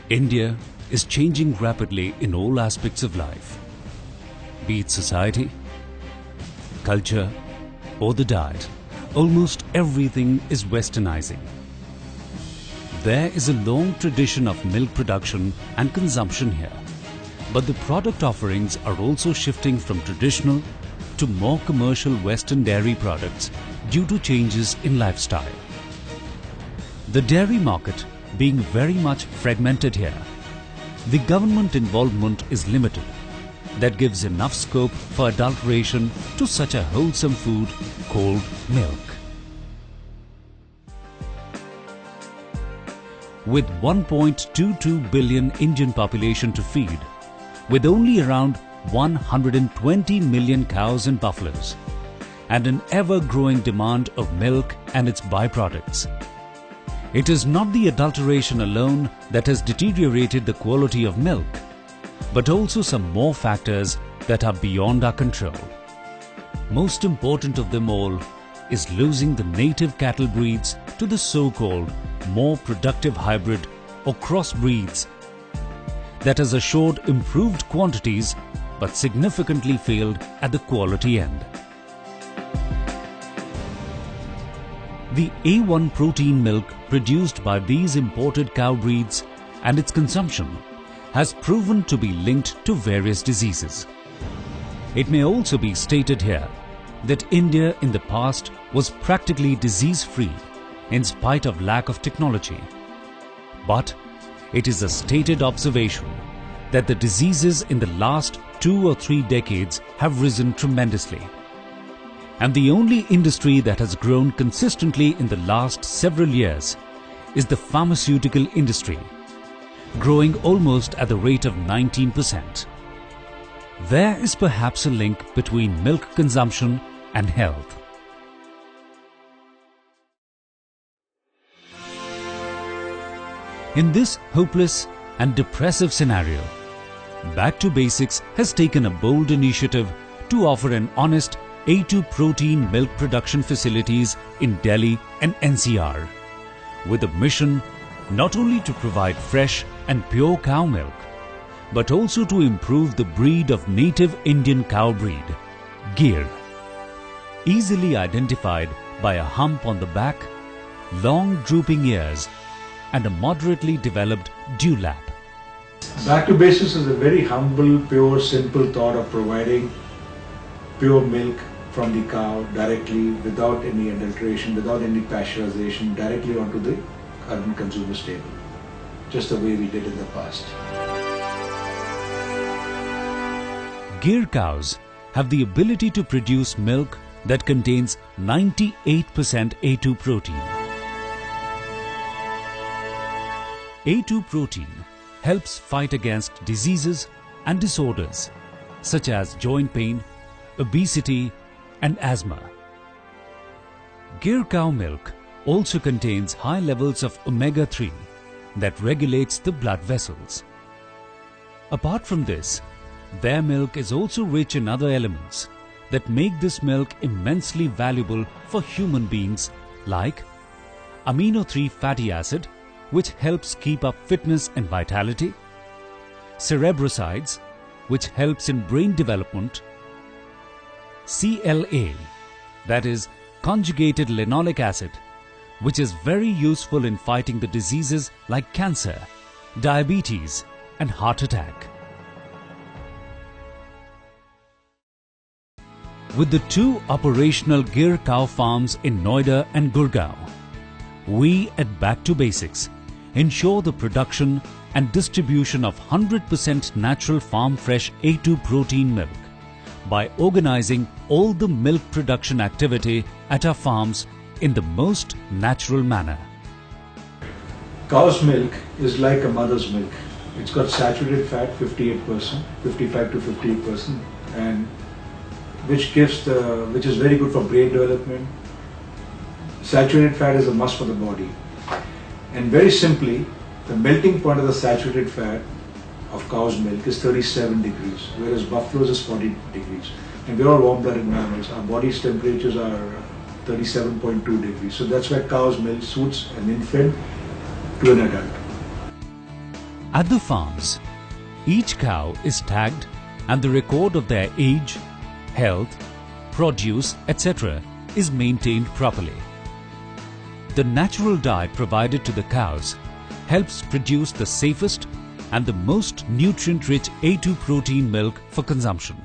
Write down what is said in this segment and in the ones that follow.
India is changing rapidly in all aspects of life, be it society, culture or the diet. Almost everything is westernizing. There is a long tradition of milk production and consumption here, but the product offerings are also shifting from traditional to more commercial Western dairy products due to changes in lifestyle. The dairy market being very much fragmented here, the government involvement is limited. That gives enough scope for adulteration to such a wholesome food called milk. With 1.22 billion Indian population to feed, with only around 120 million cows and buffaloes, and an ever-growing demand of milk and its byproducts, it is not the adulteration alone that has deteriorated the quality of milk, but also some more factors that are beyond our control. Most important of them all is losing the native cattle breeds to the so-called more productive hybrid or crossbreeds that has assured improved quantities but significantly failed at the quality end. The A1 protein milk produced by these imported cow breeds and its consumption has proven to be linked to various diseases. It may also be stated here that India in the past was practically disease-free in spite of lack of technology. But it is a stated observation that the diseases in the last 2 or 3 decades have risen tremendously. And the only industry that has grown consistently in the last several years is the pharmaceutical industry, growing almost at the rate of 19%. There is perhaps a link between milk consumption and health. In this hopeless and depressive scenario, Back to Basics has taken a bold initiative to offer an honest A2 protein milk production facilities in Delhi and NCR, with a mission not only to provide fresh and pure cow milk, but also to improve the breed of native Indian cow breed, Gir, easily identified by a hump on the back, long drooping ears and a moderately developed dewlap. Back to Basics is a very humble, pure, simple thought of providing pure milk from the cow directly, without any adulteration, without any pasteurization, directly onto the urban consumer's table, just the way we did in the past. Gir cows have the ability to produce milk that contains 98% A2 protein. A2 protein helps fight against diseases and disorders such as joint pain, obesity and asthma. Gir cow milk also contains high levels of omega-3 that regulates the blood vessels. Apart from this, their milk is also rich in other elements that make this milk immensely valuable for human beings, like amino-3 fatty acid, which helps keep up fitness and vitality, cerebrosides, which helps in brain development, CLA, that is conjugated linoleic acid, which is very useful in fighting the diseases like cancer, diabetes and heart attack. With the 2 operational Gir cow farms in Noida and Gurgaon, we at Back to Basics ensure the production and distribution of 100% natural farm fresh A2 protein milk by organizing all the milk production activity at our farms in the most natural manner. Cow's milk is like a mother's milk. It's got saturated fat 58%, 55 to 58%, and which is very good for brain development. Saturated fat is a must for the body. And very simply, the melting point of the saturated fat of cow's milk is 37 degrees, whereas buffalo's is 40 degrees. And we're all warm-blooded mammals. Our body's temperatures are 37.2 degrees. So that's why cow's milk suits an infant to an adult. At the farms, each cow is tagged and the record of their age, health, produce, etc. is maintained properly. The natural diet provided to the cows helps produce the safest and the most nutrient-rich A2 protein milk for consumption.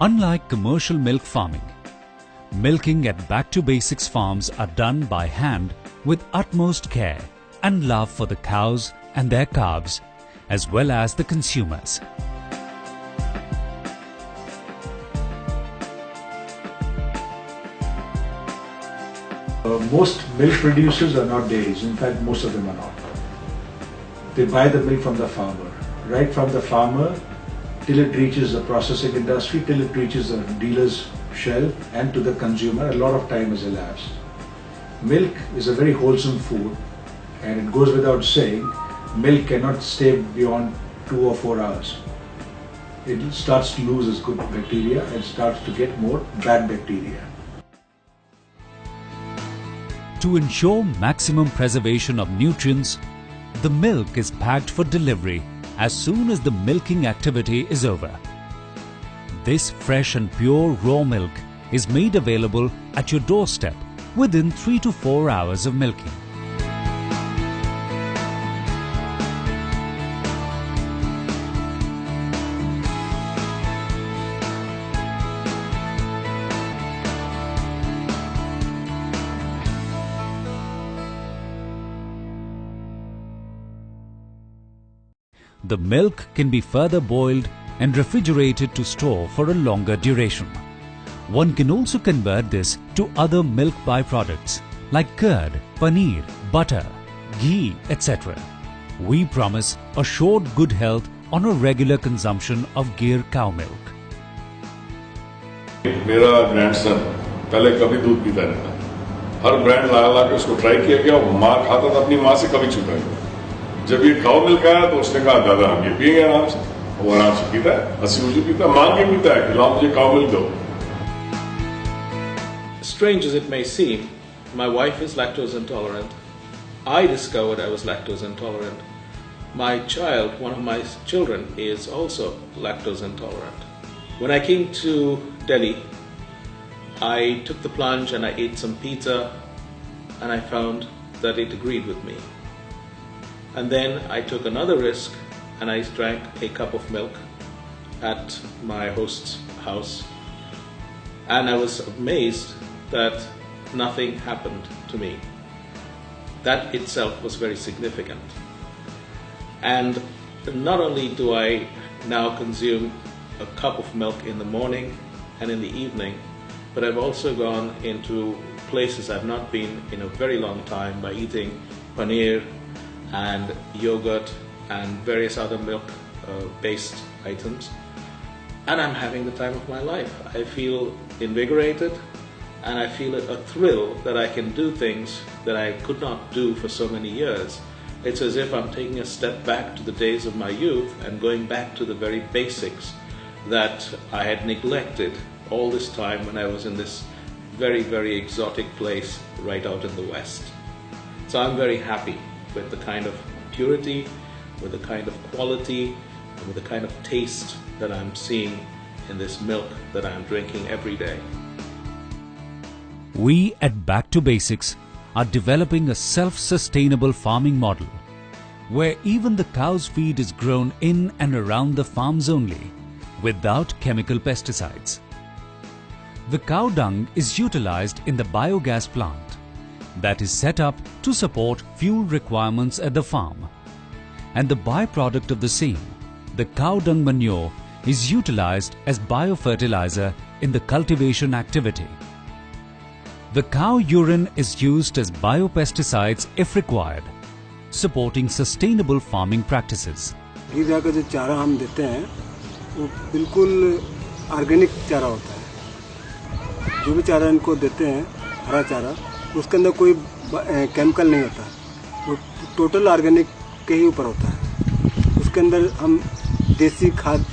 Unlike commercial milk farming, milking at Back to Basics farms are done by hand with utmost care and love for the cows and their calves, as well as the consumers. Most milk producers are not dairies. In fact, most of them are not. They buy the milk from the farmer. Right from the farmer till it reaches the processing industry, till it reaches the dealer's shelf and to the consumer, a lot of time has elapsed. Milk is a very wholesome food, and it goes without saying, milk cannot stay beyond 2 or 4 hours. It starts to lose its good bacteria and starts to get more bad bacteria. To ensure maximum preservation of nutrients, the milk is packed for delivery as soon as the milking activity is over. This fresh and pure raw milk is made available at your doorstep within 3 to 4 hours of milking. The milk can be further boiled and refrigerated to store for a longer duration. One can also convert this to other milk byproducts like curd, paneer, butter, ghee, etc. We promise assured good health on a regular consumption of Gir cow milk. मेरा grandson पहले कभी दूध पीता नहीं था. हर brand ला के उसको try किया गया. माँ खाता था, अपनी माँ से कभी छूता नहीं. जब ये काउ मिल्क आया तो उसने कहा दादा हम ये पिएंगे आराम से. वो आराम से पीता है, हंसी खुशी पीता है, मांग के पीता है, खिलाओ मुझे काउ मिल्क दो. Strange as it may seem, my wife is lactose intolerant. I discovered I was lactose intolerant. My child, one of my children, is also lactose intolerant. When I came to Delhi, I took the plunge and I ate some pizza, and I found that it agreed with me. And then I took another risk and I drank a cup of milk at my host's house, and I was amazed that nothing happened to me. That itself was very significant. And not only do I now consume a cup of milk in the morning and in the evening, but I've also gone into places I've not been in a very long time by eating paneer and yogurt and various other milk-based items, and I'm having the time of my life. I feel invigorated, and I feel a thrill that I can do things that I could not do for so many years. It's as if I'm taking a step back to the days of my youth and going back to the very basics that I had neglected all this time when I was in this very, very exotic place right out in the West. So I'm very happy with the kind of purity, with the kind of quality, and with the kind of taste that I'm seeing in this milk that I'm drinking every day. We at Back to Basics are developing a self-sustainable farming model where even the cow's feed is grown in and around the farms only, without chemical pesticides. The cow dung is utilized in the biogas plant that is set up to support fuel requirements at the farm, and the byproduct of the same, the cow dung manure, is utilized as biofertilizer in the cultivation activity. The cow urine is used as biopesticides if required, supporting sustainable farming practices. गिर का जो चारा हम देते हैं वो बिल्कुल organic चारा होता है. जो भी चारा इनको देते हैं, हरा चारा, उसके अंदर कोई केमिकल नहीं होता. वो टोटल ऑर्गेनिक के ही ऊपर होता है. उसके अंदर हम देसी खाद,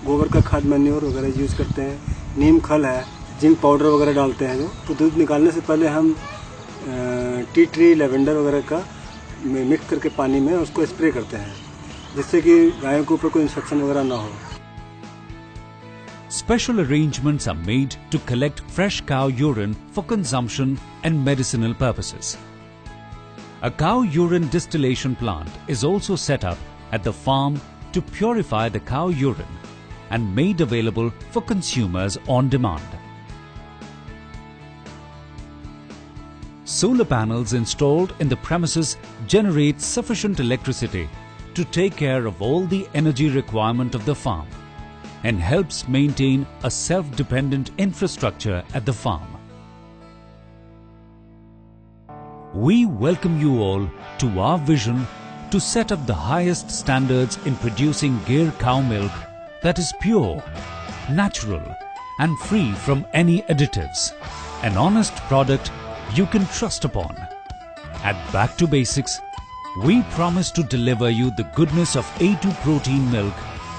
गोबर का खाद, मैन्योर वगैरह यूज़ करते हैं. नीम खल है, जिंक पाउडर वगैरह डालते हैं. तो दूध निकालने से पहले हम टी ट्री, लेवेंडर वगैरह का मिक्स करके पानी में उसको स्प्रे करते हैं, जिससे कि गायों के ऊपर कोई इन्फेक्शन वगैरह ना हो। Special arrangements are made to collect fresh cow urine for consumption and medicinal purposes. A cow urine distillation plant is also set up at the farm to purify the cow urine and made available for consumers on demand. Solar panels installed in the premises generate sufficient electricity to take care of all the energy requirement of the farm and helps maintain a self-dependent infrastructure at the farm. We welcome you all to our vision to set up the highest standards in producing Gir cow milk that is pure, natural and free from any additives. An honest product you can trust upon. At Back to Basics, we promise to deliver you the goodness of A2 protein milk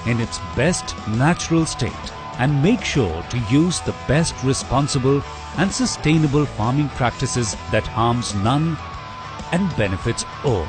in its best natural state and make sure to use the best responsible and sustainable farming practices that harms none and benefits all.